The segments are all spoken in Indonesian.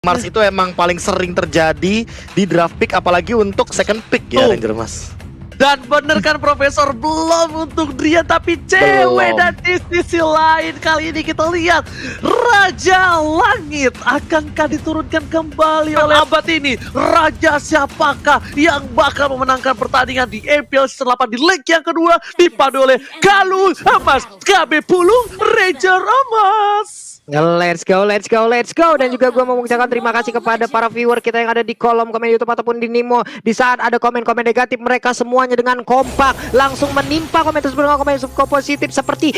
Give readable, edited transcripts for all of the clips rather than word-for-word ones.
Mars itu emang paling sering terjadi di draft pick, apalagi untuk second pick ya Ranger Mas. Dan bener kan Profesor, belum untuk Drian tapi cewek. Dan di sisi lain kali ini kita lihat Raja Langit akankah diturunkan kembali oleh abad ini. Raja siapakah yang bakal memenangkan pertandingan di MPL Season 8 di leg yang kedua, dipandu oleh Galuh Emas KB Pulung Ranger Emas. Let's go. Dan juga gue mau mengucapkan terima kasih kepada para viewer kita yang ada di kolom komen YouTube ataupun di Nimo. Di saat ada komen-komen negatif, mereka semuanya dengan kompak langsung menimpa komen tersebut dengan komen positif seperti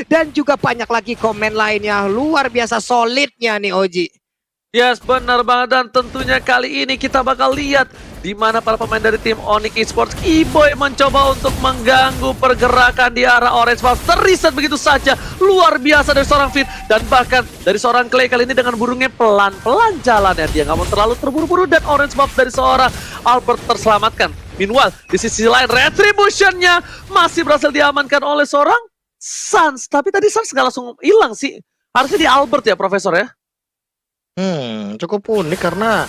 dan juga banyak lagi komen lainnya. Luar biasa solidnya nih Oji. Yes, benar banget. Dan tentunya kali ini kita bakal lihat di mana para pemain dari tim Onyx Esports Kiboy mencoba untuk mengganggu pergerakan di arah Orange Buff. Terreset begitu saja, luar biasa dari seorang Fit. Dan bahkan dari seorang Clay kali ini dengan burungnya pelan-pelan jalannya. Dia nggak mau terlalu terburu-buru dan Orange Buff dari seorang Albert terselamatkan. Meanwhile, di sisi lain Retribution-nya masih berhasil diamankan oleh seorang Sans. Tapi tadi Sans nggak langsung hilang sih. Harusnya di Albert ya Profesor ya? Cukup unik karena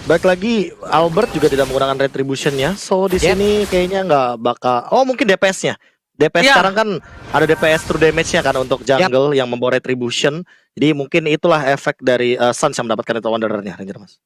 baik lagi Albert juga tidak menggunakan retribution-nya. So di sini kayaknya nggak bakal. Oh mungkin DPS-nya. DPS sekarang kan ada DPS true damage-nya kan untuk jungle yang membawa retribution. Jadi mungkin itulah efek dari Suns yang mendapatkan itu Wanderer-nya Ranger Mas.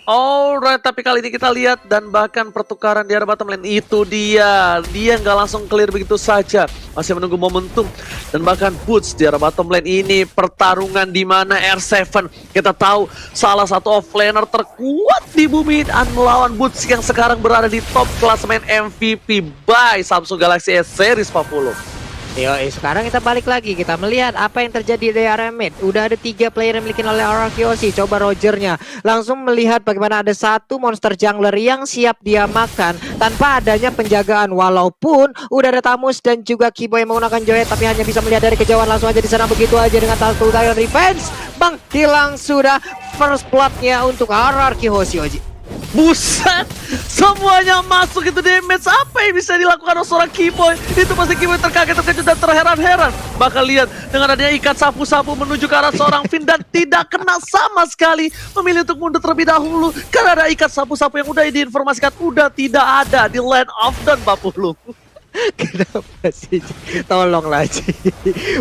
Alright, tapi kali ini kita lihat dan bahkan pertukaran di arah bottom lane itu dia nggak langsung clear begitu saja, masih menunggu momentum. Dan bahkan Boots di arah bottom lane ini pertarungan di mana R7 kita tahu salah satu offlaner terkuat di bumi dan melawan Boots yang sekarang berada di top klasemen MVP by Samsung Galaxy S Series 40. Yoi, sekarang kita balik lagi, kita melihat apa yang terjadi di area mid. Udah ada 3 player yang dimiliki oleh Arkeosi. Coba Rogernya langsung melihat bagaimana ada satu monster jungler yang siap dia makan tanpa adanya penjagaan. Walaupun udah ada Tamus dan juga Kiboy yang menggunakan Joy, tapi hanya bisa melihat dari kejauhan. Langsung aja di sana begitu aja dengan Talkul Tyrant Revenge. Bang, hilang sudah first blood-nya untuk Arkeosi Oji. Buset, semuanya masuk itu damage. Apa yang bisa dilakukan oleh seorang Kiboy? Itu pasti Kiboy terkaget, terkejut dan terheran-heran. Bahkan lihat dengan adanya ikat sapu-sapu menuju ke arah seorang Finn dan tidak kena sama sekali. Memilih untuk mundur terlebih dahulu karena ada ikat sapu-sapu yang udah diinformasikan udah tidak ada di Land of Dawn 40. Kenapa sih? Tolonglah Ci.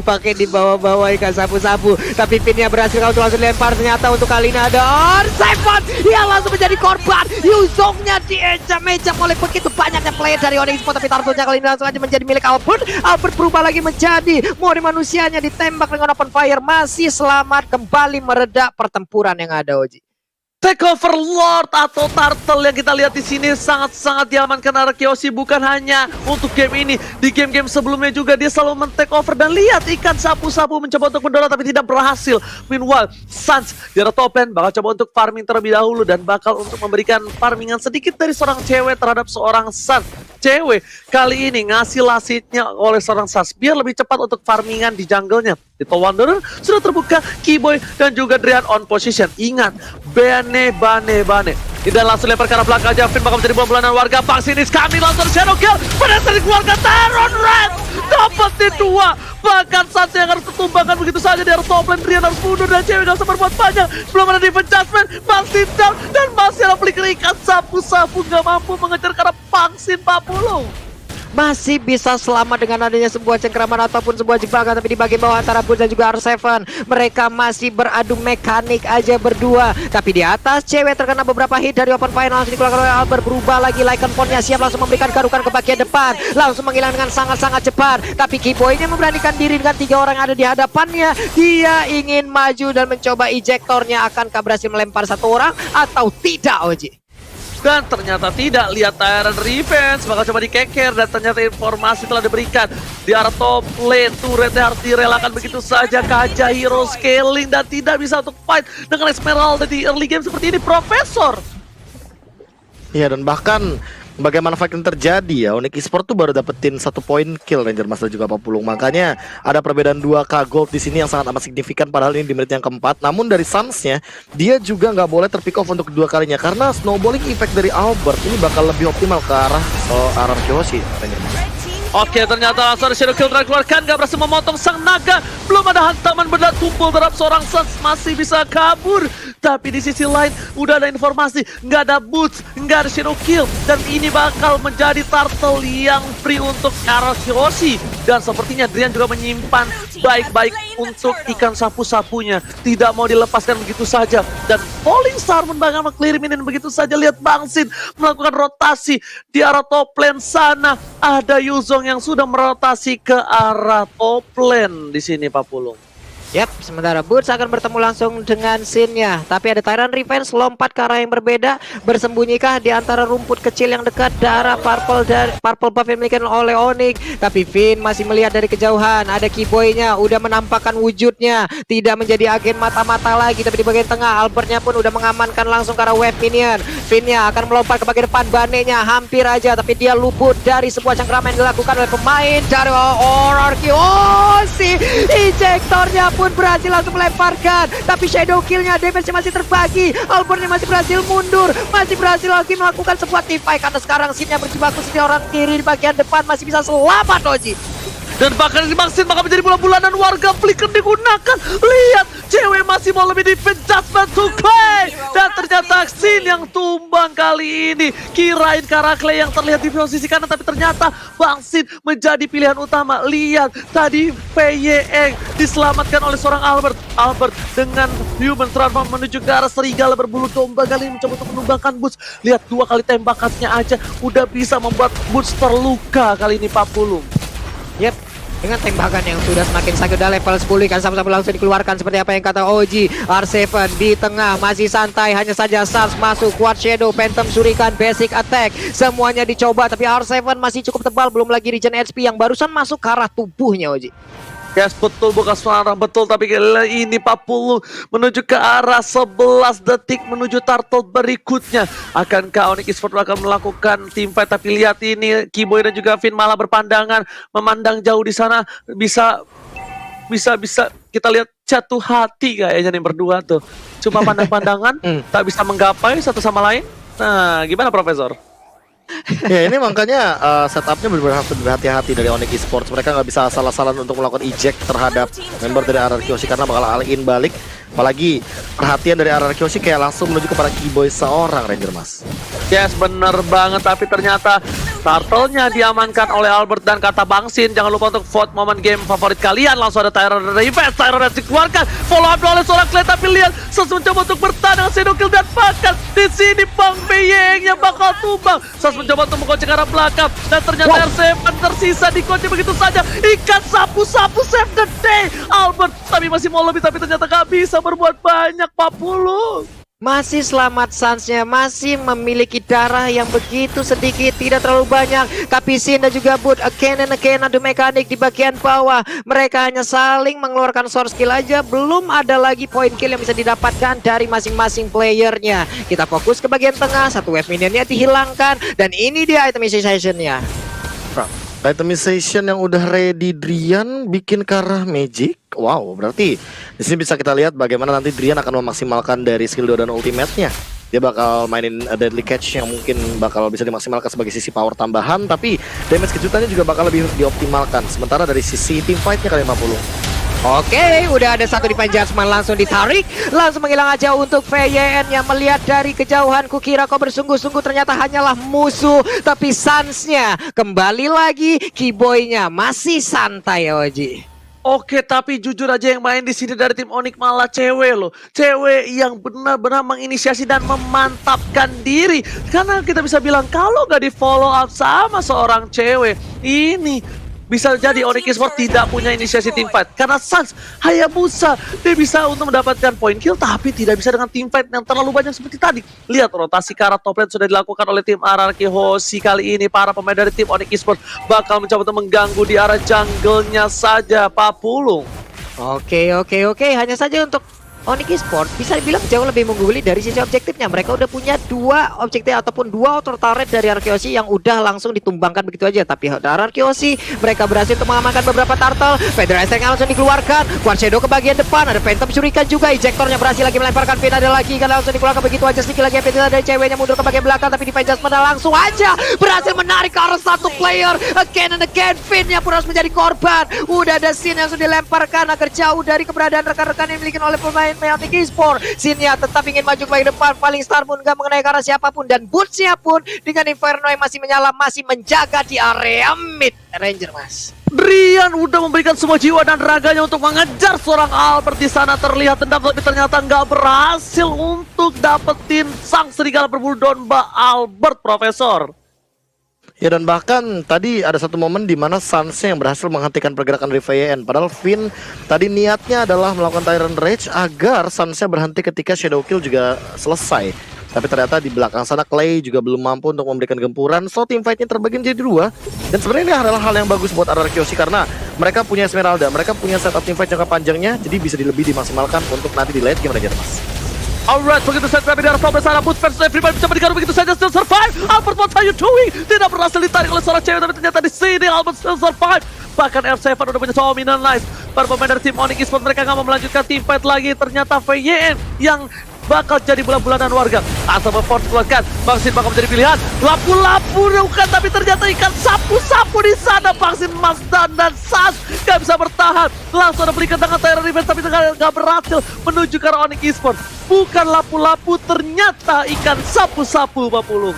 Pakai di bawah-bawah ikan sapu-sapu. Tapi pinnya berhasil untuk langsung lempar. Ternyata untuk kali ini ada Orsephon yang langsung menjadi korban. Yuzongnya diejam-ejam oleh begitu banyaknya player dari Onyx Esports. Tapi Tartunya kali ini langsung aja menjadi milik Albert. Albert berubah lagi menjadi Mori manusianya, ditembak dengan open fire. Masih selamat kembali meredak pertempuran yang ada Oji. Takeover Lord atau Turtle yang kita lihat di sini sangat-sangat diamankan Arkeosi, bukan hanya untuk game ini, di game-game sebelumnya juga dia selalu men-takeover. Dan lihat ikan sapu-sapu mencoba untuk mendorong tapi tidak berhasil. Meanwhile, Sans di arah top lane bakal coba untuk farming terlebih dahulu dan bakal untuk memberikan farmingan sedikit dari seorang cewek terhadap seorang Sans. Cewek kali ini ngasih lasitnya oleh seorang Sans biar lebih cepat untuk farmingan di jungle-nya. Di Wanderer sudah terbuka, Kiboy dan juga Drian on position. Ingat, bane. Dan langsung lempar ke arah belakang aja. Finn bakal menjadi buah-bulanan warga. Paksinis kami langsung shadow kill. Berhasil dikeluarkan Taron Red. Dapetin 2. Bahkan Sans yang harus tertumbangkan begitu saja di arah top lane. Drian harus mundur dan cewek gak usah berbuat banyak. Belum ada defense judgment. Masih down dan masih ada flicker ikan sapu-sapu. Gak mampu mengejar ke arah Pangsin 40. Masih bisa selamat dengan adanya sebuah cengkraman ataupun sebuah jebakan, tapi di bagian bawah antara Boots dan juga R7 mereka masih beradu mekanik aja berdua. Tapi di atas cewek terkena beberapa hit dari open fire, langsung dikeluarkan oleh Albert. Berubah lagi Lycan Pond-nya, siap langsung memberikan garukan ke bagian depan, langsung menghilang dengan sangat-sangat cepat. Tapi Kiboy-nya memberanikan diri dengan 3 orang yang ada di hadapannya. Dia ingin maju dan mencoba ejektornya. Akankah berhasil melempar 1 orang atau tidak Oji? Dan ternyata tidak. Lihat Tyrant Revenge bakal coba dikeker dan ternyata informasi telah diberikan di arah top lane. Turretnya harus direlakan begitu saja. Kaja hero scaling dan tidak bisa untuk fight dengan Esmeralda di early game seperti ini Profesor. Iya, dan bahkan bagaimana fight yang terjadi ya, Onyx Esports tuh baru dapetin 1 poin kill Ranger Mas dan juga Papulung. Makanya ada perbedaan 2k gold di sini yang sangat amat signifikan, padahal ini di menit yang keempat. Namun dari Suns-nya dia juga nggak boleh terpick off untuk kedua kalinya karena snowballing effect dari Albert ini bakal lebih optimal ke arah Arkeosi Ranger Mas. Oke, ternyata langsung ada Shadow Kill dikeluarkan, gak berhasil memotong sang naga. Belum ada hantaman benda tumpul terhadap seorang Sans, masih bisa kabur. Tapi di sisi lain udah ada informasi, nggak ada boots, nggak ada Shadow Kill, dan ini bakal menjadi turtle yang free untuk Arakiyoshi. Dan sepertinya Drian juga menyimpan baik-baik untuk ikan sapu-sapunya, tidak mau dilepaskan begitu saja. Dan Falling Star bakal mengkirimin begitu saja. Lihat Bang Sin melakukan rotasi di arah top lane sana. Ada Yuzong yang sudah merotasi ke arah top lane di sini, Pak Pulung. Yap, sementara Boots akan bertemu langsung dengan Sin-nya. Tapi ada Tyrant Revenge lompat ke arah yang berbeda. Bersembunyiikah di antara rumput kecil yang dekat darah purple buff yang dimiliki oleh Onyx. Tapi Finn masih melihat dari kejauhan. Ada Keyboy-nya udah menampakkan wujudnya. Tidak menjadi agen mata-mata lagi. Tapi di bagian tengah Albertnya pun udah mengamankan langsung ke arah wave minion. Finn-nya akan melompat ke bagian depan. Bane-nya hampir aja. Tapi dia luput dari sebuah cengkraman yang dilakukan oleh pemain dari Arakiyoshi. Ejectornya pun berhasil langsung melemparkan, tapi shadow killnya damage-nya masih terbagi. Albertnya masih berhasil mundur, masih berhasil lagi melakukan sebuah team fight karena sekarang Sin-nya berjibaku di orang kiri di bagian depan masih bisa selamat Oji. Dan bahkan di Bang Sin bakal menjadi bola-bulanan warga flicker digunakan. Lihat, cewek masih mau lebih defense judgment to Clay. Dan ternyata Sin yang tumbang kali ini. Kirain Karakle yang terlihat di posisi kanan, tapi ternyata Bang Sin menjadi pilihan utama. Lihat, tadi PYE diselamatkan oleh seorang Albert dengan human transform menuju ke arah serigala berbulu domba. Kali ini mencoba untuk menumbangkan Boots. Lihat, 2 kali tembakannya aja udah bisa membuat Boots terluka kali ini, Pak Pulung. Yep, dengan tembakan yang sudah semakin sakit, udah level 10 kan sama-sama langsung dikeluarkan seperti apa yang kata Oji. R7 di tengah masih santai, hanya saja Sans masuk, Quad Shadow, Phantom Shuriken, Basic Attack semuanya dicoba, tapi R7 masih cukup tebal, belum lagi regen HP yang barusan masuk ke arah tubuhnya Oji. Yes, betul, bukan suara betul, tapi ini 40 menuju ke arah 11 detik menuju turtle berikutnya. Akankah Onyx Esports akan melakukan team fight? Tapi lihat ini, Keyboy dan juga Finn malah berpandangan, memandang jauh di sana. Bisa kita lihat jatuh hati kayaknya nih berdua tuh. Cuma pandang-pandangan, tak bisa menggapai satu sama lain. Nah, gimana Profesor? Ya ini makanya setupnya benar-benar harus berhati-hati dari Onyx Esports. Mereka nggak bisa asal-asalan untuk melakukan eject terhadap member dari Arakiyoshi karena bakal all-in balik. Apalagi perhatian dari Arakiyoshi kayak langsung menuju kepada Keyboy seorang Ranger Mas. Yes, bener banget, tapi ternyata turtle-nya diamankan oleh Albert. Dan kata Bang Sin, jangan lupa untuk vote momen game favorit kalian. Langsung ada Tyrant Revenge dikeluarkan, follow up oleh seorang Clay. Tapi lihat, Sans mencoba untuk bertahan dengan Shadow Kill dan bahkan di sini Bang Beyeng yang bakal tumbang. Sans mencoba untuk mengkocek arah belakang dan ternyata R7 tersisa dikocek begitu saja. Ikan sapu-sapu save the day. Albert tapi masih mau lebih, tapi ternyata gak bisa berbuat banyak, 40. Masih selamat Sans-nya, masih memiliki darah yang begitu sedikit, tidak terlalu banyak. Tapi Sin dan juga Boot again adu mekanik di bagian bawah. Mereka hanya saling mengeluarkan source kill aja, belum ada lagi point kill yang bisa didapatkan dari masing-masing playernya. Kita fokus ke bagian tengah, satu wave minionnya dihilangkan, dan ini dia itemization-nya. Itemization yang udah ready Drian bikin ke arah Magic. Wow, berarti di sini bisa kita lihat bagaimana nanti Drian akan memaksimalkan dari skill 2 dan ultimate-nya. Dia bakal mainin Deadly Catch yang mungkin bakal bisa dimaksimalkan sebagai sisi power tambahan, tapi damage kejutannya juga bakal lebih dioptimalkan. Sementara dari sisi team fight-nya kali 50. Oke, udah ada satu Divine Judgment langsung ditarik, langsung menghilang aja untuk VYN yang melihat dari kejauhan. Kukira kau bersungguh-sungguh, ternyata hanyalah musuh. Tapi Sans-nya kembali lagi, Keyboy-nya masih santai Oji. Oke, tapi jujur aja yang main di sini dari tim Onyx malah cewek loh. Cewek yang benar-benar menginisiasi dan memantapkan diri. Karena kita bisa bilang kalau nggak di follow up sama seorang cewek, ini bisa jadi Onyx Esports tidak punya inisiasi team fight. Karena Sans Hayabusa, dia bisa untuk mendapatkan point kill, tapi tidak bisa dengan team fight yang terlalu banyak seperti tadi. Lihat, rotasi ke arah top lane sudah dilakukan oleh tim Arakiyoshi. Kali ini para pemain dari tim Onyx Esports bakal mencoba untuk mengganggu di arah jungle-nya saja, Pak Pulung. Oke, hanya saja untuk Onyx Esports bisa dibilang jauh lebih mengguli dari sisi objektifnya. Mereka udah punya 2 objektif ataupun 2 auto turret dari Arkeosi yang udah langsung ditumbangkan begitu aja. Tapi dari Arkeosi mereka berhasil untuk mengamankan beberapa turtle. Feather Attack langsung dikeluarkan. Quad Shadow ke bagian depan. Ada Phantom Shuriken juga. Ejectornya berhasil lagi melemparkan Finn, ada lagi kan langsung dikeluarkan begitu aja. Sedikit lagi Finn dari ceweknya mundur ke bagian belakang, tapi Divine Judgment langsung aja berhasil menarik ke arah satu player. Again and again Finn yang pun harus menjadi korban. Udah ada Sin yang sudah dilemparkan agar jauh dari keberadaan rekan-rekan yang dimiliki oleh pemain Onyx Esports. Sinnya tetap ingin maju ke bagian depan. Falling Star pun gak mengenai ke arah siapapun, dan Bootsnya pun dengan Inferno yang masih menyala masih menjaga di area mid Ranger, Mas. Brian udah memberikan semua jiwa dan raganya untuk mengejar seorang Albert di sana. Terlihat dendam tapi ternyata nggak berhasil untuk dapetin sang serigala berbulu domba Albert, Profesor. Ya, dan bahkan tadi ada satu momen di mana Suns yang berhasil menghentikan pergerakan dari VYN. Padahal Finn tadi niatnya adalah melakukan Tyrant Rage agar Suns berhenti ketika Shadow Kill juga selesai. Tapi ternyata di belakang sana Clay juga belum mampu untuk memberikan gempuran. So team fight-nya terbagi menjadi 2. Dan sebenarnya ini adalah hal yang bagus buat Arkeosi karena mereka punya Esmeralda, mereka punya setup team fight jangka panjangnya, jadi bisa lebih dimaksimalkan untuk nanti di late game aja, Mas. Alright, begitu saja dari arah Flawless sana, Boots versus everybody bisa berdigaru begitu saja, still survive. Albert, what are you doing? Tidak berhasil ditarik oleh seorang cewek, tapi ternyata di sini Albert still survive. Bahkan R7 udah punya dominant nice. Para pemain dari tim Onyx Esports mereka nggak mau melanjutkan team fight lagi. Ternyata VYN yang bakal jadi bulan-bulanan warga. Asal Force keluarkan, Bangsin bakal menjadi pilihan. Lapu-lapu bukan, tapi ternyata ikan sapu-sapu di sana. Bangsin, Mazdan dan Sas gak bisa bertahan. Langsung ada berikan tangan Tyrant Revenge, tapi gak berhasil menuju ke arah Onyx Esports. Bukan lapu-lapu, ternyata ikan sapu-sapu, Pak Pulung.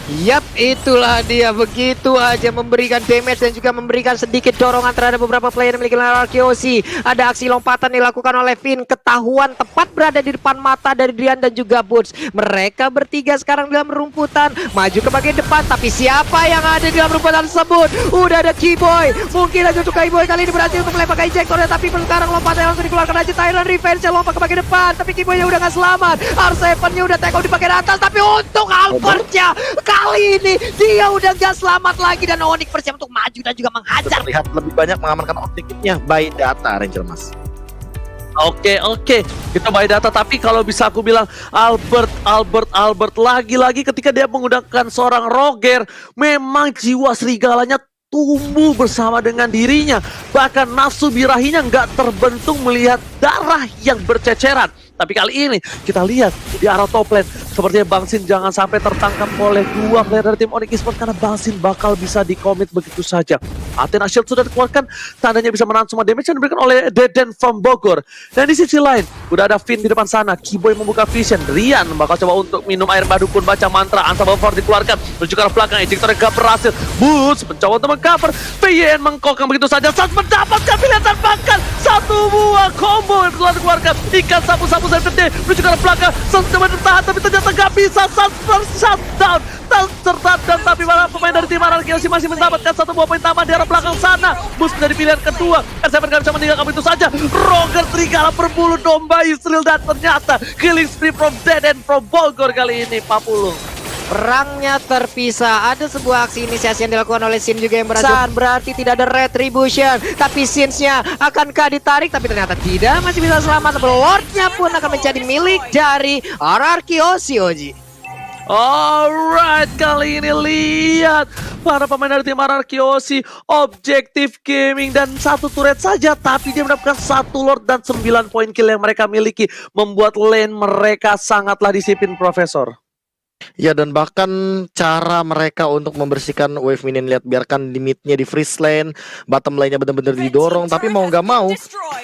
Yap, itulah dia, begitu aja memberikan damage dan juga memberikan sedikit dorongan terhadap beberapa player yang memiliki Arkeosi. Ada aksi lompatan dilakukan oleh Finn, ketahuan tepat berada di depan mata dari Drian dan juga Boots. Mereka bertiga sekarang dalam rumputan, maju ke bagian depan, tapi siapa yang ada di dalam rumputan tersebut? Udah ada Keyboy, mungkin aja untuk Keyboy kali ini berhasil untuk melemparkan ejectornya, tapi sekarang lompatnya langsung dikeluarkan aja. Tyrant Revenge lompat ke bagian depan, tapi Keyboy-nya udah gak selamat. R7-nya udah take out di bagian atas, tapi untuk Albert-nya kali ini dia udah gak selamat lagi, dan Onyx bersiap untuk maju dan juga menghajar. Terlihat lebih banyak mengamankan objektifnya by data Ranger, Mas. Oke, kita by data, tapi kalau bisa aku bilang Albert lagi-lagi ketika dia menggunakan seorang Roger, memang jiwa serigalanya tumbuh bersama dengan dirinya. Bahkan nafsu birahinya nggak terbentuk melihat darah yang berceceran. Tapi kali ini kita lihat di arah top lane, sepertinya Bangsin jangan sampai tertangkap oleh 2 player dari tim Onyx Esports, karena Bangsin bakal bisa dikomit begitu saja. Athena Shield sudah dikeluarkan, tandanya bisa menahan semua damage yang diberikan oleh Deden from Bogor. Dan di sisi lain, udah ada Finn di depan sana, Keyboy membuka vision, Rian bakal coba untuk minum air madu pun baca mantra, Unstoppable Force dikeluarkan, menuju ke arah belakang, Ejector gak berhasil, Boots mencoba untuk mengcover, VYN mengkokang begitu saja, Sans mendapatkan pilihan bahkan satu buah combo yang telah dikeluarkan, ikan sapu-sapu saya gede, menuju ke arah belakang, Sans coba bertahan, tapi ternyata gak bisa, Sans shutdown, dan tapi malah pemain dari tim Arkeosi masih mendapatkan satu buah poin tambahan di arah belakang sana. Boost menjadi pilihan kedua, R7 gak bisa meninggalkan itu saja. Roger serigala berbulu domba Yusril, dan ternyata killing spree from Dead and from Bogor kali ini, Pak Pulung. Perangnya terpisah. Ada sebuah aksi inisiasi yang dilakukan oleh Sin juga yang berhasil. Berarti tidak ada retribution, tapi Sinsnya akankah ditarik? Tapi ternyata tidak, masih bisa selamat. Lordnya pun akan menjadi milik dari Arkeosi, Oji. Alright, kali ini lihat para pemain dari tim Arkeosi, objektif gaming dan satu turret saja, tapi dia mendapatkan 1 Lord dan 9 poin kill yang mereka miliki, membuat lane mereka sangatlah disiplin, Profesor. Ya, dan bahkan cara mereka untuk membersihkan wave minion, lihat biarkan limitnya di freeze lane, bottom lane-nya benar-benar didorong, tapi mau nggak mau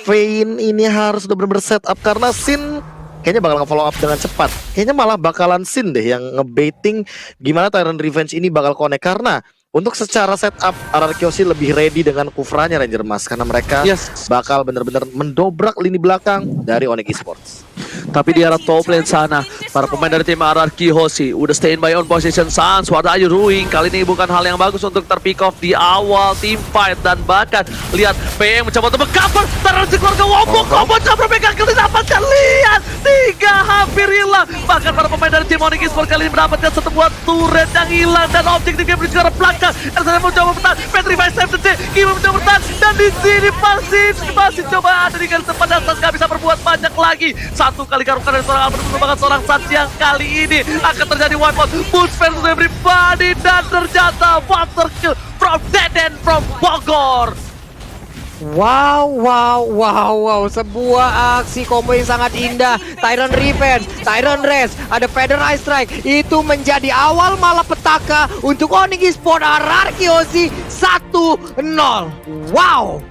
Vayne ini harus benar-benar set up karena Sin kayaknya bakal nge-follow up dengan cepat. Kayaknya malah bakalan Sin deh yang ngebaiting gimana Tyrant Revenge ini bakal connect, karena untuk secara setup Arkeosi lebih ready dengan kufranya Ranger, Mas, karena mereka bakal benar-benar mendobrak lini belakang dari Onyx Esports. Tapi di arah top lane sana, para pemain dari tim Arkeosi udah stay in by on position. Sans, what are you doing? Kali ini bukan hal yang bagus untuk terpick off di awal team fight, dan bahkan lihat PM mencoba untuk meng-cover, terus keluarga Wombo, combo cover pegang kill didapatkan. Dan lihat, 3 hampir hilang. Bahkan para pemain dari tim Onyx Esports kali ini mendapatkan satu buah turret yang hilang. Dan objektif game juga belakang. RSFN mencoba bertahan, Petrify save the day, Gima mencoba bertahan. Dan di sini masih coba ada di garis depan dan Sas gak bisa berbuat banyak lagi. Satu kali garukan dari seorang Albert merupakan seorang Sas yang kali ini akan terjadi one out. Boots versus everybody dan ternyata water kill from Deden from Bogor. Wow, sebuah aksi combo yang sangat indah. Tyron Revenge, Tyron Rest, ada Feather Ice Strike. Itu menjadi awal malapetaka untuk Onyx Esports Ararkiosi 1-0. Wow.